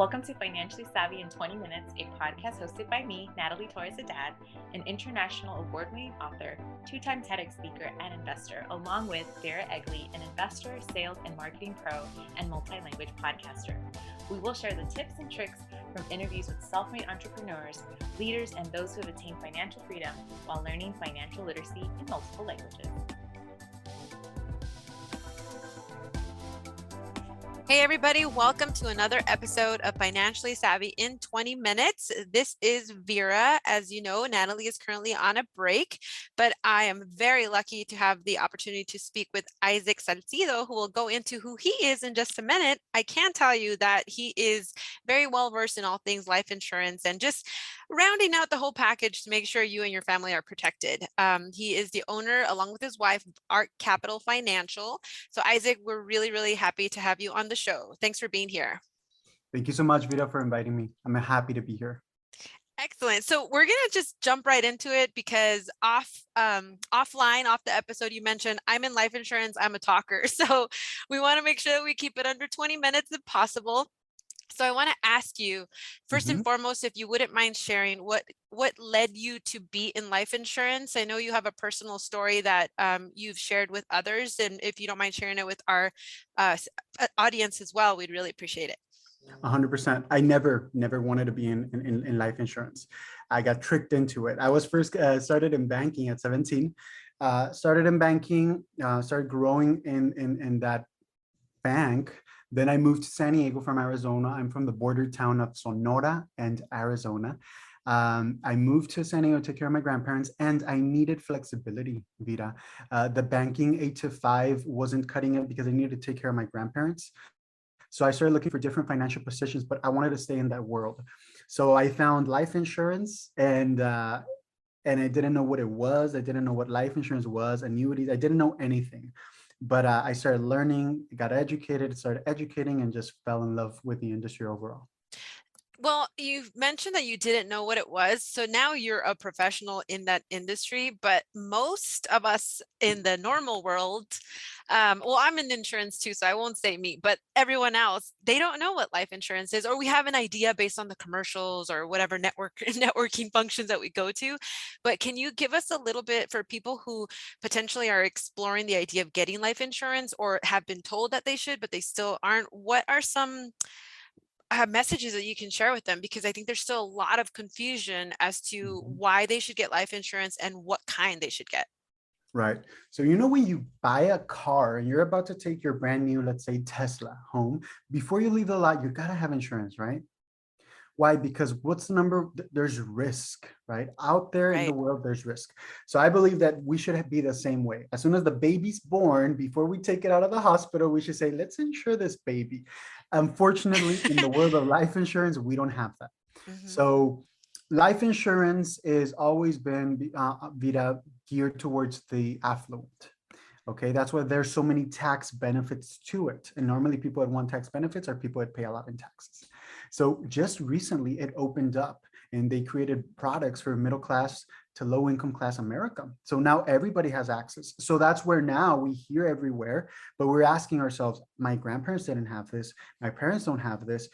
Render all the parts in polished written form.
Welcome to Financially Savvy in 20 Minutes, a podcast hosted by me, Natalie Torres Haddad, an international award-winning author, two-time TEDx speaker, and investor, along with Vera Egley, an investor, sales, and marketing pro, and multi-language podcaster. We will share the tips and tricks from interviews with self-made entrepreneurs, leaders, and those who have attained financial freedom while learning financial literacy in multiple languages. Hey everybody, welcome to another episode of Financially Savvy in 20 Minutes. This is Vera. As you know, Natalie is currently on a break, but I am very lucky to have the opportunity to speak with Isaac Salcido, who will go into who he is in just a minute. I can tell you that he is very well versed in all things life insurance and just rounding out the whole package to make sure you and your family are protected. He is the owner, along with his wife, Art Capital Financial. So Isaac, we're really happy to have you on the show. Thanks for being here. Thank you so much, Vita, for inviting me. I'm happy to be here. Excellent. So we're going to just jump right into it because offline, off the episode, you mentioned I'm in life insurance. I'm a talker. So we want to make sure that we keep it under 20 minutes if possible. So I want to ask you, first and foremost, if you wouldn't mind sharing what led you to be in life insurance. I know you have a personal story that you've shared with others, and if you don't mind sharing it with our audience as well, we'd really appreciate it. 100%. I never wanted to be in life insurance. I got tricked into it. I was first started in banking at 17. Started in banking, started growing in that bank. Then I moved to San Diego from Arizona. I'm from the border town of Sonora and Arizona. I moved to San Diego to take care of my grandparents, and I needed flexibility, Vita. The banking 8 to 5 wasn't cutting it because I needed to take care of my grandparents. So I started looking for different financial positions, but I wanted to stay in that world. So I found life insurance, and I didn't know what it was. I didn't know what life insurance was, annuities. I didn't know anything. But I started learning, got educated, started educating, and just fell in love with the industry overall. Well, you've mentioned that you didn't know what it was. So now you're a professional in that industry, but most of us in the normal world, well, I'm in insurance too, so I won't say me, but everyone else, they don't know what life insurance is, or we have an idea based on the commercials or whatever networking functions that we go to. But can you give us a little bit for people who potentially are exploring the idea of getting life insurance or have been told that they should, but they still aren't? What are some messages that you can share with them? Because I think there's still a lot of confusion as to why they should get life insurance and what kind they should get. Right. So, when you buy a car and you're about to take your brand new, let's say Tesla home, before you leave the lot, you got to have insurance, right? Why? Because what's the number? There's risk, right? Out there in the world, there's risk. So I believe that we should be the same way. As soon as the baby's born, before we take it out of the hospital, we should say, let's insure this baby. Unfortunately, in the world of life insurance, we don't have that. So life insurance is always been Vita, geared towards the affluent. Okay, that's why there's so many tax benefits to it. And normally people that want tax benefits are people that pay a lot in taxes. So just recently it opened up and they created products for middle class to low income class America. So now everybody has access. So that's where now we hear everywhere, but we're asking ourselves, my grandparents didn't have this. My parents don't have this.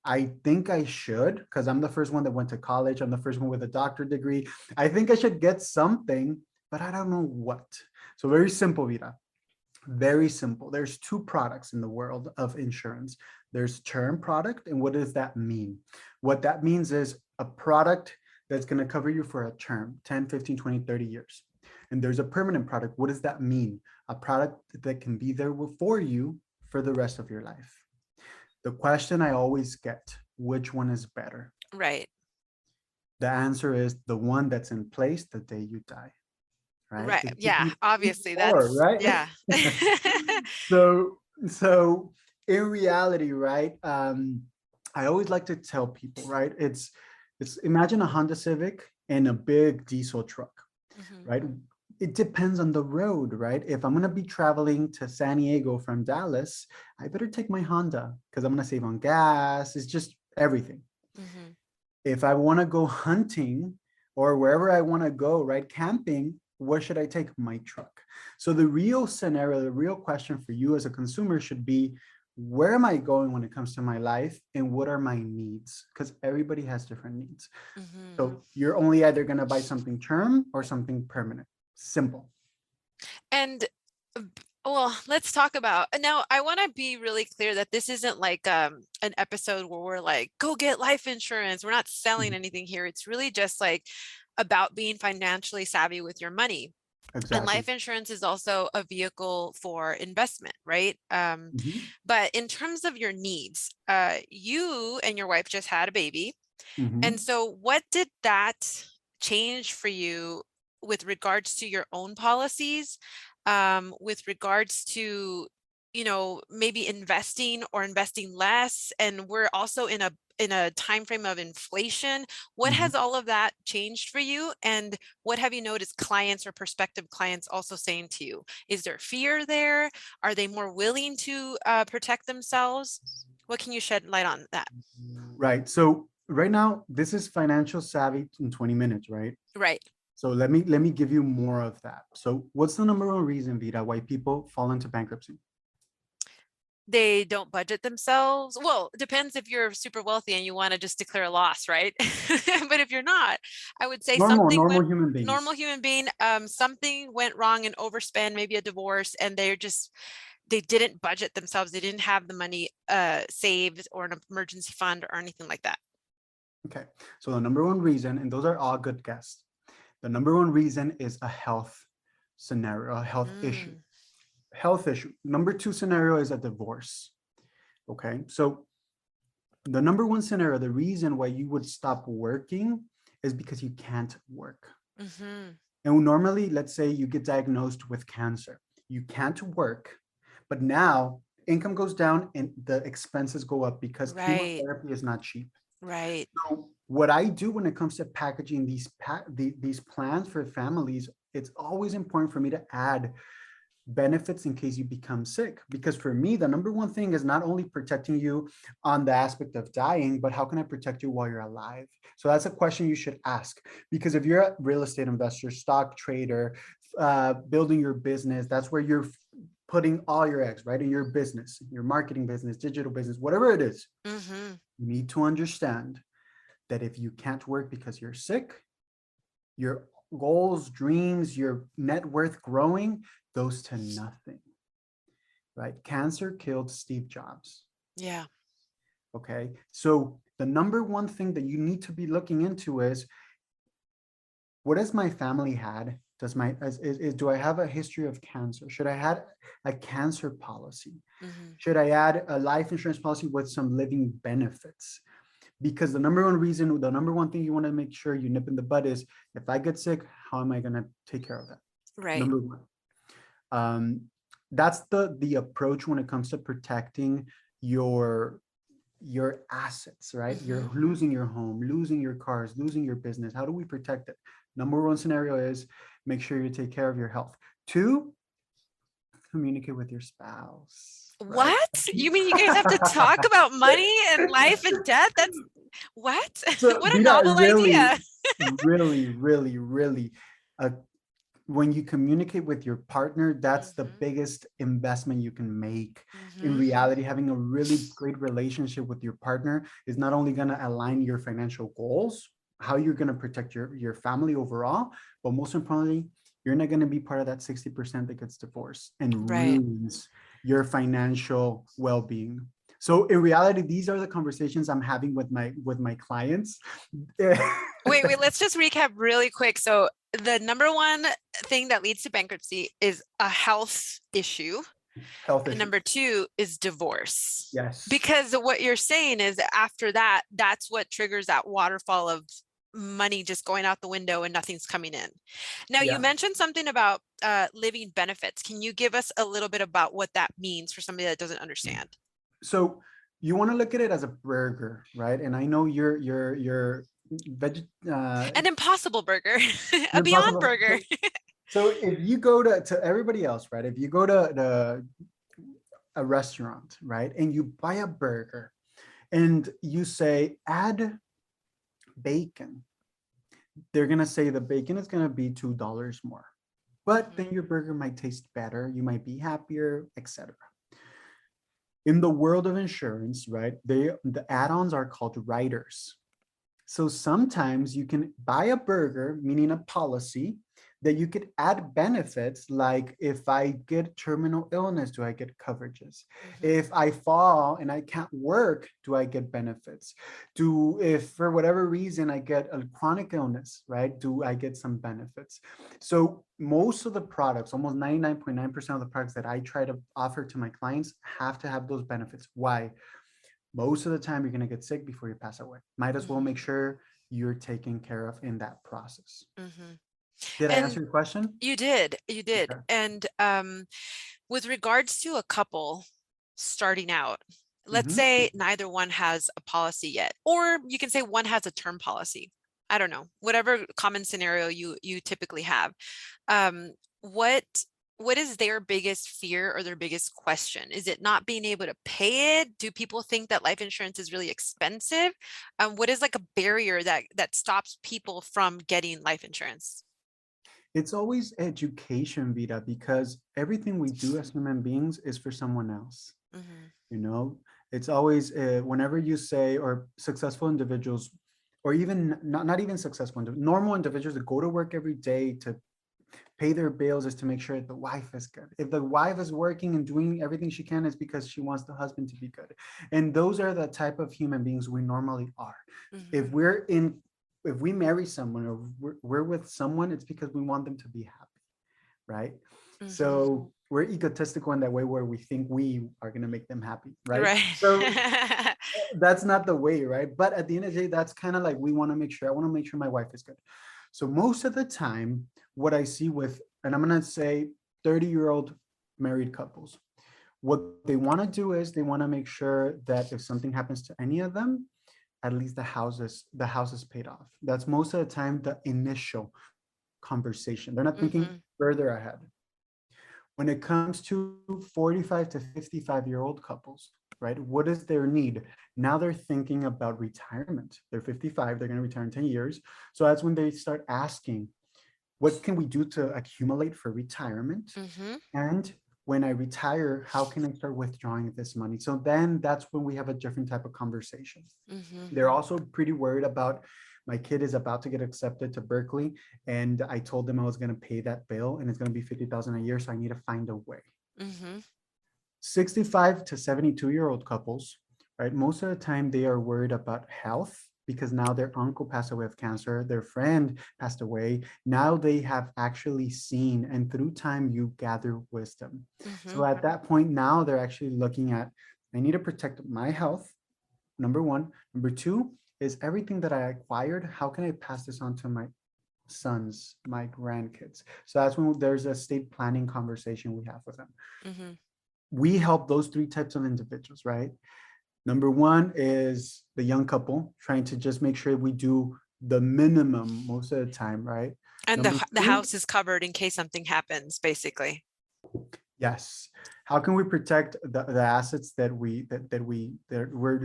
I think I should, because I'm the first one that went to college. I'm the first one with a doctorate degree. I think I should get something, but I don't know what. So very simple, Vita. Very simple. There's two products in the world of insurance. There's term product. And what does that mean? What that means is a product that's going to cover you for a term, 10, 15, 20, 30 years. And there's a permanent product. What does that mean? A product that can be there for you for the rest of your life. The question I always get, which one is better? Right. The answer is the one that's in place the day you die. Right. Yeah, obviously that's right. Yeah. So in reality, right? I always like to tell people, right? It's imagine a Honda Civic and a big diesel truck, right? It depends on the road, right? If I'm going to be traveling to San Diego from Dallas, I better take my Honda because I'm going to save on gas. It's just everything. If I want to go hunting or wherever I want to go, right? Camping, where should I take my truck? So the real scenario, the real question for you as a consumer should be, where am I going when it comes to my life, and what are my needs? Because everybody has different needs. So you're only either going to buy something term or something permanent. Simple. And well, let's talk about now. I want to be really clear that this isn't like an episode where we're like, go get life insurance. We're not selling anything here. It's really just like about being financially savvy with your money. Exactly. And life insurance is also a vehicle for investment, right? Mhm. But in terms of your needs, you and your wife just had a baby. And Mhm. so what did that change for you with regards to your own policies, with regards to, maybe investing or investing less? And we're also in a time frame of inflation. What Mhm. has all of that changed for you? And what have you noticed clients or prospective clients also saying to you? Is there fear there? Are they more willing to protect themselves? What can you shed light on that? Right. So right now, this is financial savvy in 20 minutes, right? Right. So let me give you more of that. So what's the number one reason, Vita, why people fall into bankruptcy? They don't budget themselves. Well, it depends if you're super wealthy and you want to just declare a loss, right? But if you're not, I would say Normal human normal beings. human being, something went wrong and overspend, maybe a divorce, and they didn't budget themselves. They didn't have the money saved or an emergency fund or anything like that. Okay. So the number one reason, and those are all good guesses. The number one reason is a health scenario, a health issue. Mm, Health issue. Number two scenario is a divorce. Okay. So the number one scenario, the reason why you would stop working is because you can't work. mhm. And normally, let's say you get diagnosed with cancer, you can't work, but now income goes down and the expenses go up because Right, chemotherapy is not cheap. right. So what I do when it comes to packaging these plans for families, it's always important for me to add benefits in case you become sick. Because for me, the number one thing is not only protecting you on the aspect of dying, but how can I protect you while you're alive? So that's a question you should ask. Because if you're a real estate investor, stock trader, building your business, that's where you're putting all your eggs, right? In your business, your marketing business, digital business, whatever it is, Mhm. you need to understand that if you can't work because you're sick, your goals, dreams, your net worth growing goes to nothing, right? Cancer killed Steve Jobs. Yeah. Okay. So the number one thing that you need to be looking into is what has my family had? Do I have a history of cancer? Should I have a cancer policy? Mhm. Should I add a life insurance policy with some living benefits? Because the number one reason, the number one thing you want to make sure you nip in the bud is if I get sick, how am I going to take care of that? Right. Number one. Um, that's the approach when it comes to protecting your your assets, right? You're Mhm. losing your home, losing your cars, losing your business. How do we protect it? Number one scenario is make sure you take care of your health. Two, communicate with your spouse, right? What? You mean you guys have to talk about money and life and death? That's what? So What a Vida, novel really, idea. really, uh, when you communicate with your partner, that's the Mhm. biggest investment you can make. In Mhm. reality, having a really great relationship with your partner is not only going to align your financial goals, how you're going to protect your family overall, but most importantly, you're not going to be part of that 60% that gets divorced and Right. ruins your financial well-being. So in reality, these are the conversations I'm having with my clients. Wait, let's just recap really quick. So the number one thing that leads to bankruptcy is a health issue. Health And issue. number two is divorce. Yes. Because what you're saying is after that, that's what triggers that waterfall of money just going out the window and nothing's coming in. Now, you Yeah. mentioned something about living benefits. Can you give us a little bit about what that means for somebody that doesn't understand? So you want to look at it as a burger, right? And I know you're veg An impossible burger, a you're Beyond impossible. Burger. So if you go to everybody else, right? If you go to a restaurant, right, and you buy a burger and you say add bacon, they're gonna say the bacon is gonna be $2 more. But then Mhm. your burger might taste better, you might be happier, etc. In the world of insurance, right, the add-ons are called riders. So sometimes you can buy a burger, meaning a policy, that you could add benefits like if I get terminal illness, do I get coverages? If I fall and I can't work, do I get benefits? If for whatever reason I get a chronic illness, right? Do I get some benefits? So most of the products, almost 99.9% of the products that I try to offer to my clients have to have those benefits. Why? Most of the time you're going to get sick before you pass away. Might as well make sure you're taken care of in that process. Did I And answer your question? you did. Okay. And with regards to a couple starting out, let's Mhm. say neither one has a policy yet, or you can say one has a term policy. I don't know, whatever common scenario you typically have. What is their biggest fear or their biggest question? Is it not being able to pay it? Do people think that life insurance is really expensive? What is like a barrier that stops people from getting life insurance? It's always education, Vida, because everything we do as human beings is for someone else. You know, it's always whenever you say, or successful individuals, or even not even successful, normal individuals that go to work every day to pay their bills is to make sure that the wife is good. If the wife is working and doing everything she can, it's because she wants the husband to be good. And those are the type of human beings we normally are. If we marry someone or we're with someone, it's because we want them to be happy, right? So we're egotistical in that way where we think we are going to make them happy, right? Right. So that's not the way, right? But at the end of the day, that's kind of like I want to make sure my wife is good. So most of the time, what I see with, and I'm going to say 30-year-old married couples, what they want to do is they want to make sure that if something happens to any of them, at least the house is paid off. That's most of the time the initial conversation. They're not thinking further ahead. When it comes to 45 to 55-year-old couples, right? What is their need? Now they're thinking about retirement. They're 55, they're going to retire in 10 years. So that's when they start asking, what can we do to accumulate for retirement? And when I retire, how can I start withdrawing this money? So then that's when we have a different type of conversation. They're also pretty worried about, my kid is about to get accepted to Berkeley, and I told them I was going to pay that bill, and it's going to be $50,000 a year, so I need to find a way. 65 to 72-year-old couples, right? Most of the time they are worried about health because now their uncle passed away of cancer, their friend passed away. Now they have actually seen, and through time you gather wisdom. So at that point, now they're actually looking at, I need to protect my health, number one. Number two is everything that I acquired, how can I pass this on to my sons, my grandkids? So that's when there's a estate planning conversation we have with them. We help those three types of individuals, right? Number one is the young couple trying to just make sure we do the minimum most of the time, right? And Number the two, house is covered in case something happens, basically. yes. How can we protect the assets that we're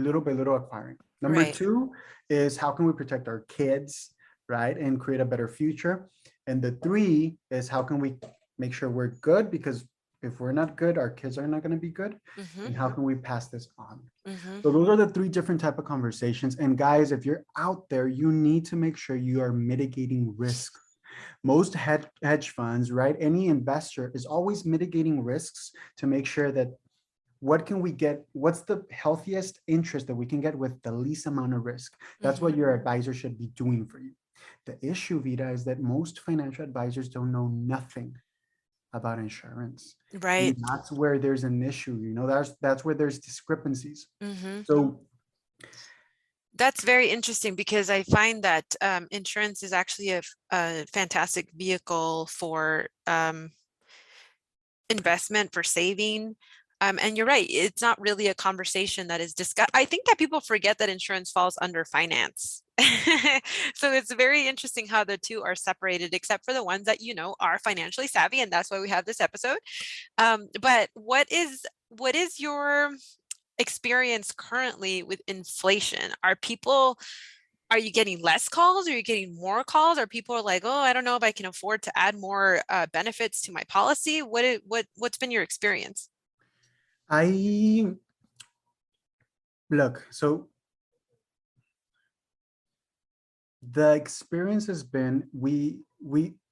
little by little acquiring? Number Right. two is how can we protect our kids, right? And create a better future. And the three is how can we make sure we're good, because if we're not good, our kids are not going to be good. And how can we pass this on? So those are the three different type of conversations. And guys, if you're out there, you need to make sure you are mitigating risk. Most hedge funds, right? Any investor is always mitigating risks to make sure that what can we get? What's the healthiest interest that we can get with the least amount of risk? That's what your advisor should be doing for you. The issue, Vida, is that most financial advisors don't know nothing about insurance. Right. And that's where there's an issue, that's where there's discrepancies. So That's very interesting because I find that insurance is actually a fantastic vehicle for investment, for saving. And you're right, it's not really a conversation that is discussed. I think that people forget that insurance falls under finance. So it's very interesting how the two are separated, except for the ones that are financially savvy, and that's why we have this episode. But what is your experience currently with inflation? Are you getting less calls? Are you getting more calls? Are people like, oh, I don't know if I can afford to add more benefits to my policy? What's been your experience? I Look, so the experience has been we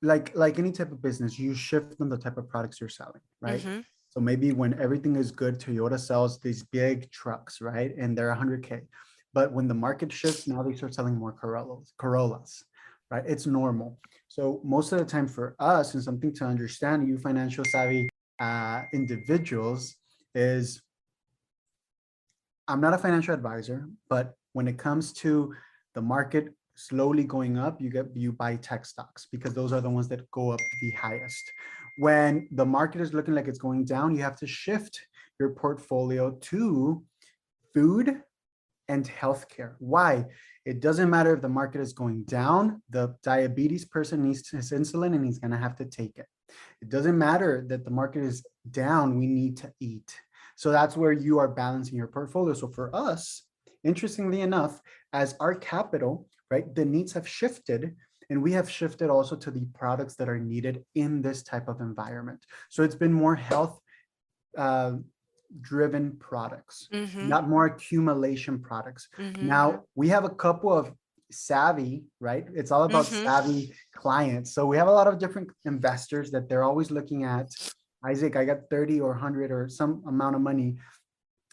like any type of business, you shift on the type of products you're selling, right? Mm-hmm. So maybe when everything is good, Toyota sells these big trucks, right? And they're 100K. But when the market shifts, now they start selling more Corollas, right? It's normal. So most of the time for us, and something to understand, you financial savvy individuals, is I'm not a financial advisor, but when it comes to the market slowly going up, you buy tech stocks because those are the ones that go up the highest. When the market is looking like it's going down, you have to shift your portfolio to food and healthcare. Why? It doesn't matter if the market is going down, the diabetes person needs his insulin and he's going to have to take it. It doesn't matter that the market is down, we need to eat. So that's where you are balancing your portfolio. So for us, interestingly enough, as our capital, right, the needs have shifted, and we have shifted also to the products that are needed in this type of environment. So it's been more health uh, driven products, Mm-hmm. not more accumulation products. Mm-hmm. Now we have a couple of savvy, right? It's all about Mm-hmm. savvy clients. So we have a lot of different investors that they're always looking at, Isaac, I got 30 or 100 or some amount of money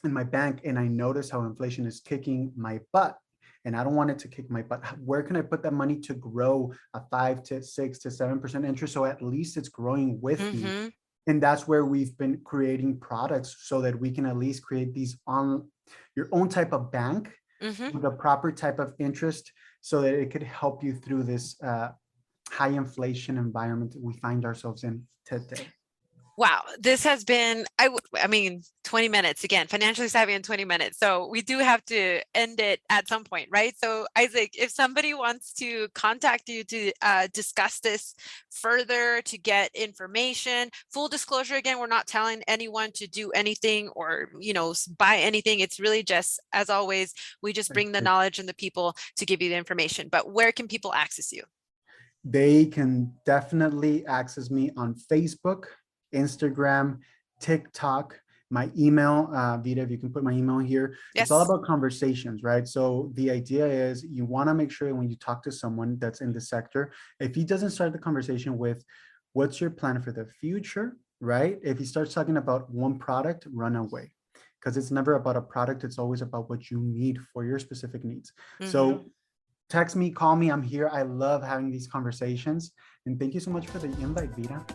in my bank, and I notice how inflation is kicking my butt. And I don't want it to kick my butt. Where can I put that money to grow a 5 to 6 to 7% interest? So at least it's growing with me. Mm-hmm. And that's where we've been creating products so that we can at least create these on your own type of bank Mm-hmm. with a proper type of interest so that it could help you through this high inflation environment that we find ourselves in today. Wow, this has been, I mean, 20 minutes again, financially savvy in 20 minutes. So we do have to end it at some point, right? So Isaac, if somebody wants to contact you to discuss this further, to get information, full disclosure, again, we're not telling anyone to do anything or, buy anything. It's really just, as always, we just bring the knowledge and the people to give you the information. But where can people access you? They can definitely access me on Facebook, Instagram, TikTok, my email, Vita, if you can put my email here. It's all Yes. about conversations, right? So the idea is you want to make sure when you talk to someone that's in the sector, if he doesn't start the conversation with, what's your plan for the future, right? If he starts talking about one product, run away. Because it's never about a product, it's always about what you need for your specific needs. Mm-hmm. So text me, call me, I'm here. I love having these conversations. And thank you so much for the invite, Vita.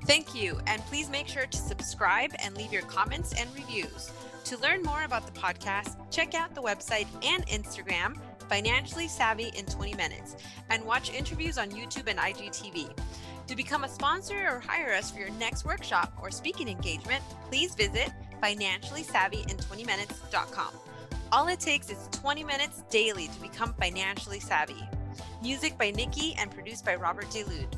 Thank you, and please make sure to subscribe and leave your comments and reviews. To learn more about the podcast, check out the website and Instagram, Financially Savvy in 20 Minutes, and watch interviews on YouTube and IGTV. To become a sponsor or hire us for your next workshop or speaking engagement, please visit financiallysavvyin20minutes.com. All it takes is 20 minutes daily to become financially savvy. Music by Nikki and produced by Robert DeLude.